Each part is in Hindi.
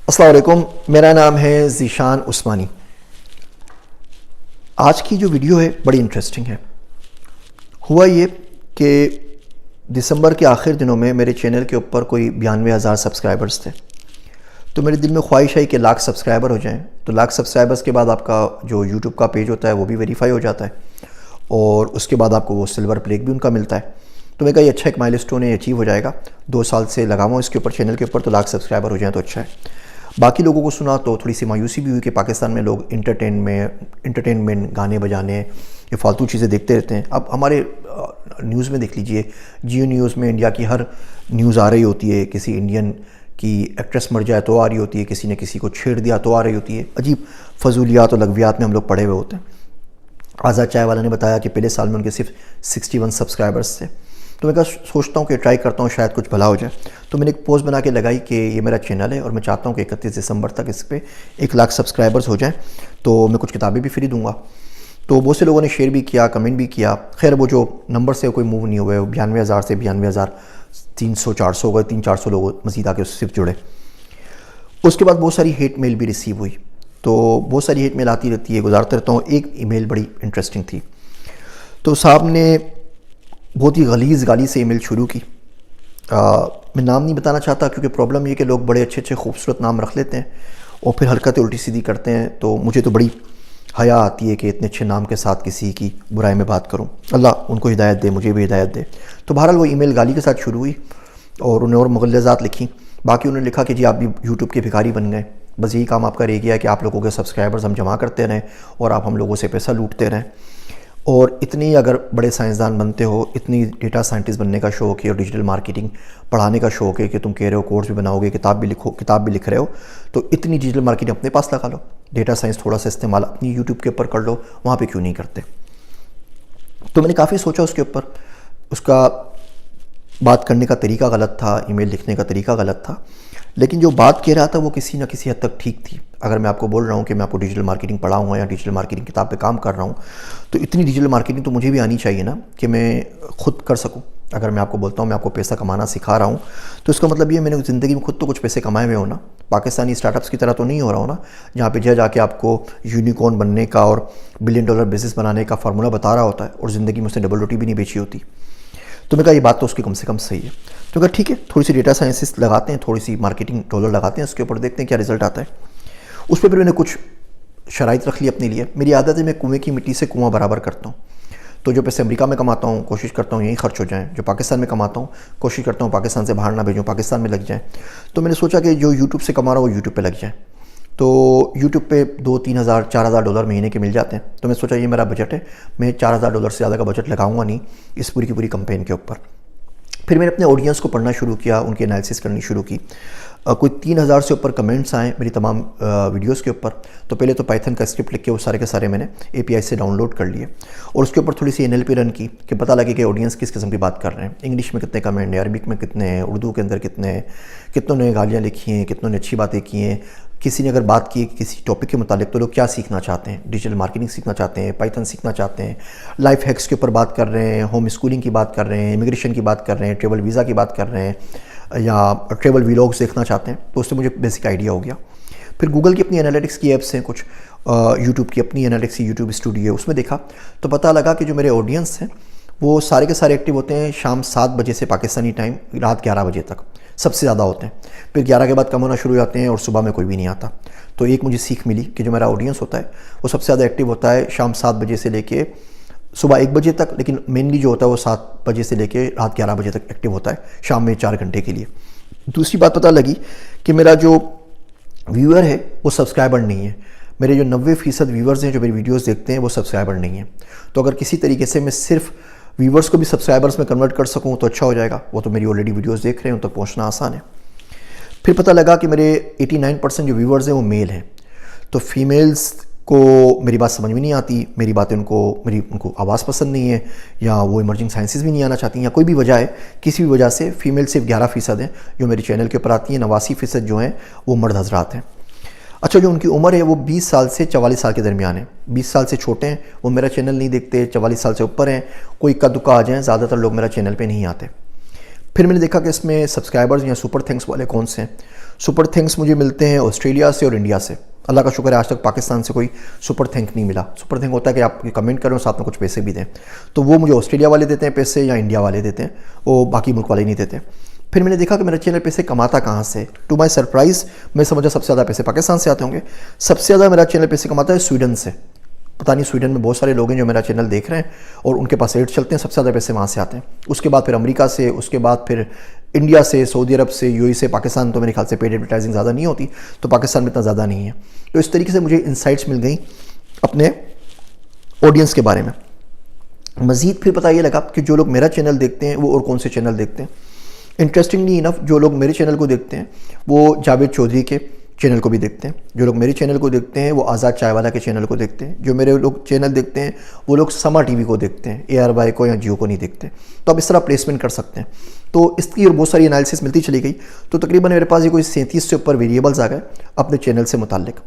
अस्सलाम वालेकुम, मेरा नाम है ज़ीशान उस्मानी। आज की जो वीडियो है बड़ी इंटरेस्टिंग है। हुआ ये कि दिसंबर के आखिर दिनों में मेरे चैनल के ऊपर कोई 92,000 सब्सक्राइबर्स थे। तो मेरे दिल में ख्वाहिश है कि लाख सब्सक्राइबर हो जाएं। तो लाख सब्सक्राइबर्स के बाद आपका जो यूट्यूब का पेज होता है वो भी वेरीफाई हो जाता है और उसके बाद आपको वो सिल्वर प्लेग भी उनका मिलता है। तो मैं कहा ये अच्छा एक माइलस्टोन है, अचीव हो जाएगा। 2 साल से लगा हुआ इसके ऊपर, चैनल के ऊपर, तो लाख सब्सक्राइबर हो जाएँ तो अच्छा है। बाकी लोगों को सुना तो थोड़ी सी मायूसी भी हुई कि पाकिस्तान में लोग इंटरटेनमेंट गाने बजाने ये फालतू चीज़ें देखते रहते हैं। अब हमारे न्यूज़ में देख लीजिए, जियो न्यूज़ में इंडिया की हर न्यूज़ आ रही होती है। किसी इंडियन की एक्ट्रेस मर जाए तो आ रही होती है, किसी ने किसी को छेड़ दिया तो आ रही होती है। अजीब फजूलियात और लगवियात में हम लोग पड़े हुए होते हैं। आज़ाद चाय वाला ने बताया कि पहले साल में उनके सिर्फ 61 सब्सक्राइबर्स थे। तो मैं कहा सोचता हूँ कि ट्राई करता हूँ, शायद कुछ भला हो जाए। तो मैंने एक पोस्ट बना के लगाई कि ये मेरा चैनल है और मैं चाहता हूँ कि 31 दिसंबर तक इस पर 1 लाख सब्सक्राइबर्स हो जाएं, तो मैं कुछ किताबें भी फ्री दूंगा। तो बहुत से लोगों ने शेयर भी किया, कमेंट भी किया। खैर वो जो नंबर से कोई मूव नहीं हुए, 92,000 से 92,300-400 हो गए, 300-400 लोग मज़ीद आके उससे सिर्फ जुड़े। उसके बाद बहुत सारी हेट मेल भी रिसीव हुई। तो बहुत सारी हेट मेल आती रहती है, गुजारता रहता हूँ। एक ईमेल बड़ी इंटरेस्टिंग थी। तो साहब ने बहुत ही गलीज़ गाली से ईमेल शुरू की। मैं नाम नहीं बताना चाहता क्योंकि प्रॉब्लम ये कि लोग बड़े अच्छे अच्छे खूबसूरत नाम रख लेते हैं और फिर हरकतें उल्टी सीधी करते हैं। तो मुझे तो बड़ी हया आती है कि इतने अच्छे नाम के साथ किसी की बुराई में बात करूं। अल्लाह उनको हिदायत दे, मुझे भी हिदायत दे। तो बहरहाल वो ईमेल गाली के साथ शुरू हुई और उन्हें और मुग़ल्लज़ात लिखी। बाकी उन्होंने लिखा कि जी आप भी यूट्यूब के भिखारी बन गए, बस यही काम आपका रह गया है कि आप लोगों के सब्सक्राइबर्स हम जमा करते रहें और आप हम लोगों से पैसा लूटते रहें। और इतनी अगर बड़े साइंसदान बनते हो, इतनी डेटा साइंटिस्ट बनने का शौक़ है और डिजिटल मार्केटिंग पढ़ाने का शौक़ है कि तुम कह रहे हो कोर्स भी बनाओगे, किताब भी लिख रहे हो, तो इतनी डिजिटल मार्केटिंग अपने पास लगा लो। डेटा साइंस थोड़ा सा इस्तेमाल अपनी यूट्यूब के ऊपर कर लो, वहाँ पे क्यों नहीं करते। तो मैंने काफ़ी सोचा उसके ऊपर। उसका बात करने का तरीका गलत था, ईमेल लिखने का तरीका गलत था, लेकिन जो बात कह रहा था वो किसी न किसी हद तक ठीक थी। अगर मैं आपको बोल रहा हूँ कि मैं आपको डिजिटल मार्केटिंग पढ़ाऊँगा या डिजिटल मार्केटिंग किताब पे काम कर रहा हूँ, तो इतनी डिजिटल मार्केटिंग तो मुझे भी आनी चाहिए ना कि मैं खुद कर सकूँ। अगर मैं आपको बोलता हूँ मैं आपको पैसा कमाना सिखा रहा हूँ, तो इसका मतलब ये मैंने ज़िंदगी में खुद तो कुछ पैसे कमाए हुए हो ना। पाकिस्तानी स्टार्टअप्स की तरह तो नहीं हो रहा हो ना, जहाँ पे जाके आपको यूनिकॉर्न बनने का और $1 बिलियन बिज़नेस बनाने का फार्मूला बता रहा होता है और ज़िंदगी में उसने डबल रोटी भी नहीं बेची होती। तो मैं कहा ये बात तो उसकी कम से कम सही है। तो कहा ठीक है, थोड़ी सी डेटा साइंसिस लगाते हैं, थोड़ी सी मार्केटिंग डॉलर लगाते हैं उसके ऊपर, देखते हैं क्या रिजल्ट आता है। उस पर फिर मैंने कुछ शराइत रख ली अपने लिए। मेरी आदत है मैं कुएँ की मिट्टी से कुआँ बराबर करता हूँ। तो जो पैसे अमेरिका में कमाता हूँ कोशिश करता हूँ यहीं खर्च हो जाएँ, जो पाकिस्तान में कमाता हूँ कोशिश करता हूँ पाकिस्तान से बाहर ना भेजूँ, पाकिस्तान में लग जाएँ। तो मैंने सोचा कि जो यूट्यूब से कमा रहा हूँ वो यूट्यूब पे लग जाए। तो यूट्यूब पे 2-3 हज़ार $4,000 महीने के मिल जाते हैं। तो मैं सोचा ये मेरा बजट है, मैं $4,000 से ज़्यादा का बजट लगाऊंगा नहीं इस पूरी की पूरी कैंपेन के ऊपर। फिर मैंने अपने ऑडियंस को पढ़ना शुरू किया, उनकी एनालिसिस करनी शुरू की। कोई 3,000 से ऊपर कमेंट्स आए मेरी तमाम वीडियोस के ऊपर। तो पहले तो पाइथन का स्क्रिप्ट लिख के वो सारे के सारे मैंने API से डाउनलोड कर लिए और उसके ऊपर थोड़ी सी NLP रन की कि पता लगे कि ऑडियंस किस किस्म की बात कर रहे हैं। इंग्लिश में कितने कमेंट हैं, अरबिक में कितने हैं, उर्दू के अंदर कितने हैं, कितनों ने गालियाँ लिखी हैं, कितनों ने अच्छी बातें की हैं, किसी ने अगर बात की किसी टॉपिक के मुतालिक तो लोग क्या सीखना चाहते हैं, डिजिटल मार्केटिंग सीखना चाहते हैं, पाइथन सीखना चाहते हैं, लाइफ हैक्स के ऊपर बात कर रहे हैं, होम स्कूलिंग की बात कर रहे हैं, इमिग्रेशन की बात कर रहे हैं, ट्रेवल वीज़ा की बात कर रहे हैं या ट्रेवल व्लॉग्स देखना चाहते हैं। तो उससे मुझे बेसिक आइडिया हो गया। फिर गूगल की अपनी एनालिटिक्स की ऐप्स हैं कुछ, यूट्यूब की अपनी एनालिटिक्स, यूट्यूब स्टूडियो, उसमें देखा तो पता लगा कि जो मेरे ऑडियंस हैं वो सारे के सारे एक्टिव होते हैं शाम 7 बजे से पाकिस्तानी टाइम रात 11 बजे तक सबसे ज़्यादा होते हैं। फिर 11 के बाद कम होना शुरू हो जाते हैं और सुबह में कोई भी नहीं आता। तो एक मुझे सीख मिली कि जो मेरा ऑडियंस होता है वो सबसे ज़्यादा एक्टिव होता है शाम 7 बजे से लेके सुबह 1 बजे तक, लेकिन मेनली जो होता है वो 7 बजे से लेके रात 11 बजे तक एक्टिव होता है, शाम में 4 घंटे के लिए। दूसरी बात पता लगी कि मेरा जो व्यूअर है वो सब्सक्राइबर नहीं है। मेरे जो 90% व्यूअर्स हैं जो मेरी वीडियोस देखते हैं वो सब्सक्राइबर नहीं है। तो अगर किसी तरीके से मैं सिर्फ व्यूअर्स को भी सब्सक्राइबर्स में कन्वर्ट कर सकूं तो अच्छा हो जाएगा। वो तो मेरी ऑलरेडी वीडियोस देख रहे हैं, उन तक पहुंचना आसान है। फिर पता लगा कि मेरे 89% जो व्यूअर्स हैं वो मेल हैं। तो फीमेल्स को मेरी बात समझ में नहीं आती, मेरी बातें उनको आवाज़ पसंद नहीं है, या वो इमर्जिंग साइंसेस भी नहीं आना चाहती, या कोई भी वजह है, किसी भी वजह से फीमेल सिर्फ 11% हैं जो मेरे चैनल के ऊपर आती हैं। 89% जो हैं वो मर्द हजरात हैं। अच्छा, जो उनकी उम्र है वो 20 साल से 44 साल के दरमियान है। 20 साल से छोटे हैं वो मेरा चैनल नहीं देखते, 44 साल से ऊपर हैं कोई इक्का दुक्का आ जाएँ, ज़्यादातर लोग मेरा चैनल पे नहीं आते। फिर मैंने देखा कि इसमें सब्सक्राइबर्स या सुपर थैंक्स वाले कौन से हैं। सुपर थैंक्स मुझे मिलते हैं ऑस्ट्रेलिया से और इंडिया से। अल्लाह का शुक्र है आज तक पाकिस्तान से कोई सुपर थैंक नहीं मिला। सुपर थैंक होता है कि आप कमेंट करें और साथ में कुछ पैसे भी दें, तो वो मुझे ऑस्ट्रेलिया वाले देते हैं पैसे या इंडिया वाले देते हैं, वो बाकी मुल्क वाले नहीं देते। फिर मैंने देखा कि मेरा चैनल पैसे कमाता कहाँ से। टू माय सरप्राइज़ मैं समझा सबसे ज़्यादा पैसे पाकिस्तान से आते होंगे। सबसे ज़्यादा मेरा चैनल पैसे कमाता है स्वीडन से। पता नहीं, स्वीडन में बहुत सारे लोग हैं जो मेरा चैनल देख रहे हैं और उनके पास एड्स चलते हैं, सबसे ज़्यादा पैसे वहाँ से आते हैं। उसके बाद फिर अमेरिका से, उसके बाद फिर इंडिया से, सऊदी अरब से, यूएई से। पाकिस्तान तो मेरे ख्याल से पेड एडवर्टाइजिंग ज़्यादा नहीं होती, तो पाकिस्तान में इतना ज़्यादा नहीं है। तो इस तरीके से मुझे इंसाइट्स मिल गई अपने ऑडियंस के बारे में। मज़ीद फिर पता ये लगा कि जो लोग मेरा चैनल देखते हैं वो और कौन से चैनल देखते हैं। इंटरेस्टिंगली इनफ जो लोग मेरे चैनल को देखते हैं वो जावेद चौधरी के चैनल को भी देखते हैं। जो लोग मेरे चैनल को देखते हैं वो आज़ाद चायवाला के चैनल को देखते हैं। जो मेरे लोग चैनल देखते हैं वो लोग समा टीवी को देखते हैं, ARY को या जियो को नहीं देखते। तो आप इस तरह प्लेसमेंट कर सकते हैं। तो इसकी और बहुत सारी एनालिसिस मिलती चली गई। तो तकरीबन मेरे पास ये कोई 37 से ऊपर वेरिएबल्स आ गए अपने चैनल से मुताल्लिक।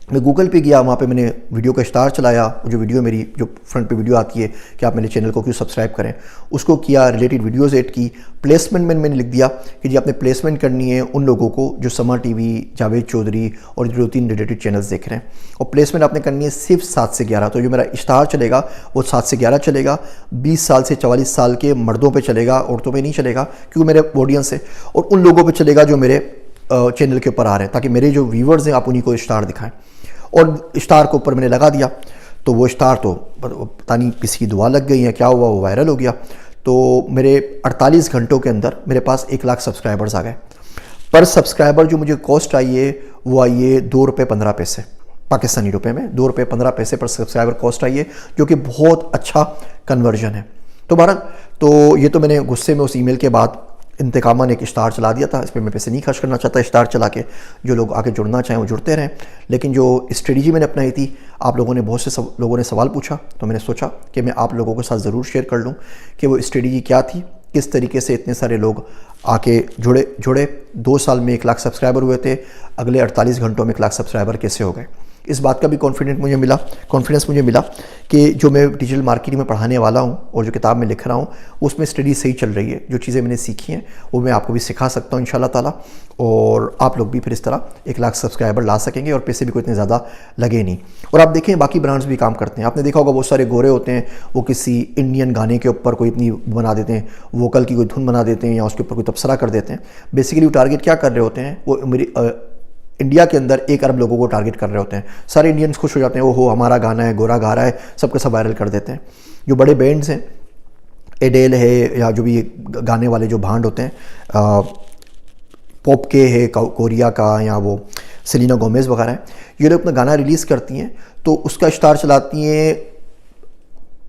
मैं गूगल पे गया, वहाँ पे मैंने वीडियो का स्टार चलाया, जो वीडियो मेरी जो फ्रंट पे वीडियो आती है कि आप मेरे चैनल को क्यों सब्सक्राइब करें, उसको किया, रिलेटेड वीडियोज़ ऐड की। प्लेसमेंट में मैंने लिख दिया कि जी आपने प्लेसमेंट करनी है उन लोगों को जो समा टीवी, जावेद चौधरी और जो 2-3 रिलेटेड चैनल्स देख रहे हैं, और प्लेसमेंट आपने करनी है सिर्फ 7 से 11। तो जो मेरा इश्तार चलेगा वो 7 से 11 चलेगा। 20 साल से 44 साल के मर्दों पर चलेगा, औरतों पर नहीं चलेगा क्योंकि मेरे ऑडियंस है, और उन लोगों पर चलेगा जो मेरे चैनल के ऊपर आ रहे हैं, ताकि मेरे जो व्यूवर्स हैं आप उन्हीं को स्टार दिखाएं। और स्टार के ऊपर मैंने लगा दिया, तो वो स्टार तो पता नहीं किसी की दुआ लग गई है क्या हुआ, वो वायरल हो गया। तो मेरे 48 घंटों के अंदर मेरे पास 1 लाख सब्सक्राइबर्स आ गए। पर सब्सक्राइबर जो मुझे कॉस्ट आई है वो आई है ₹2.15 पाकिस्तानी रुपए में, ₹2.15 पर सब्सक्राइबर कॉस्ट आई है, जो कि बहुत अच्छा कन्वर्जन है। तो भारत, तो ये तो मैंने गुस्से में उस ईमेल के बाद इंतकामा ने एक स्टार चला दिया था। इस पर मैं पैसे नहीं खर्च करना चाहता स्टार चला के। जो लोग आगे जुड़ना चाहें वो जुड़ते रहें। लेकिन जो स्ट्रेटजी मैंने अपनाई थी, आप लोगों ने बहुत से लोगों ने सवाल पूछा, तो मैंने सोचा कि मैं आप लोगों के साथ ज़रूर शेयर कर लूँ कि वो स्ट्रेटजी क्या थी, किस तरीके से इतने सारे लोग आके जुड़े। 2 साल में 1 लाख सब्सक्राइबर हुए थे, अगले 48 घंटों में 1 लाख सब्सक्राइबर कैसे हो गए। इस बात का भी कॉन्फिडेंस मुझे मिला कि जो मैं डिजिटल मार्केटिंग में पढ़ाने वाला हूँ और जो किताब में लिख रहा हूँ उसमें स्टडी सही चल रही है। जो चीज़ें मैंने सीखी हैं वो मैं आपको भी सिखा सकता हूँ इंशाल्लाह ताला, और आप लोग भी फिर इस तरह 1 लाख सब्सक्राइबर ला सकेंगे और पैसे भी कोई इतने ज़्यादा लगे नहीं। और आप देखें बाकी ब्रांड्स भी काम करते हैं। आपने देखा होगा बहुत सारे गोरे होते हैं, वो किसी इंडियन गाने के ऊपर कोई इतनी बना देते हैं, वोकल की कोई धुन बना देते हैं या उसके ऊपर कोई तबसरा कर देते हैं। बेसिकली वो टारगेट क्या कर रहे होते हैं, वो मेरी इंडिया के अंदर 1 अरब लोगों को टारगेट कर रहे होते हैं। सारे इंडियंस खुश हो जाते हैं, ओहो हमारा गाना है, गोरा गा रहा है, सबके सब वायरल कर देते हैं। जो बड़े बैंड्स हैं, एडेल है या जो भी गाने वाले जो भांड होते हैं, पॉप के है कोरिया का, या वो सेलिना गोमेज वगैरह है, ये लोग अपना गाना रिलीज़ करती हैं तो उसका स्टार चलाती हैं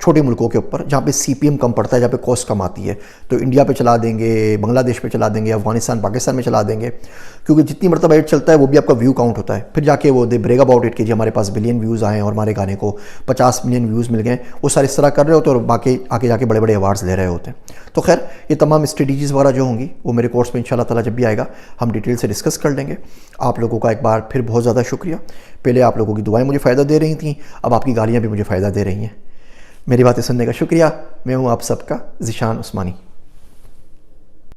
छोटे मुल्कों के ऊपर जहाँ पे CPM कम पड़ता है, जहाँ पे कॉस्ट कम आती है। तो इंडिया पे चला देंगे, बांग्लादेश पे चला देंगे, अफगानिस्तान पाकिस्तान में चला देंगे, क्योंकि जितनी मरतबा एड चलता है वो भी आपका व्यू काउंट होता है। फिर जाके वो दे ब्रेग अबाउट इट कि जी हमारे पास बिलियन व्यूज़ आए और हमारे गाने को 50 मिलियन व्यूज़ मिल गए। वो सारे इस तरह कर रहे होते हैं और बाकी आगे जाके बड़े बड़े अवार्ड्स ले रहे होते हैं। तो खैर ये तमाम स्ट्रेटजीज़ वगैरह जो होंगी वो मेरे कोर्स में इंशाल्लाह ताला जब भी आएगा हम डिटेल से डिस्कस कर लेंगे। आप लोगों का एक बार फिर बहुत ज़्यादा शुक्रिया। पहले आप लोगों की दुआएं मुझे फ़ायदा दे रही थी, अब आपकी गालियाँ भी मुझे फ़ायदा दे रही हैं। मेरी बातें सुनने का शुक्रिया। मैं हूँ आप सबका ज़ीशान उस्मानी।